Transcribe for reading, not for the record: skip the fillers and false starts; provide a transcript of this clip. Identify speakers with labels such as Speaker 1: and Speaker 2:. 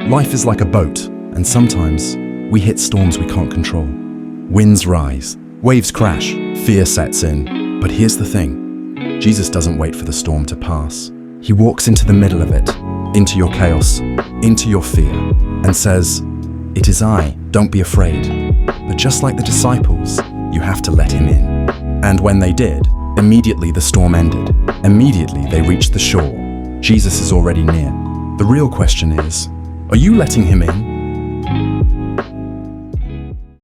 Speaker 1: Life is like a boat, and sometimes we hit storms we can't control. Winds rise, waves crash, fear sets in. But here's the thing, Jesus doesn't wait for the storm to pass. He walks into the middle of it, into your chaos, into your fear, and says, "It is I, don't be afraid." But just like the disciples, you have to let him in. And when they did, immediately the storm ended. Immediately they reached the shore. Jesus is already near. The real question is, are you letting him in?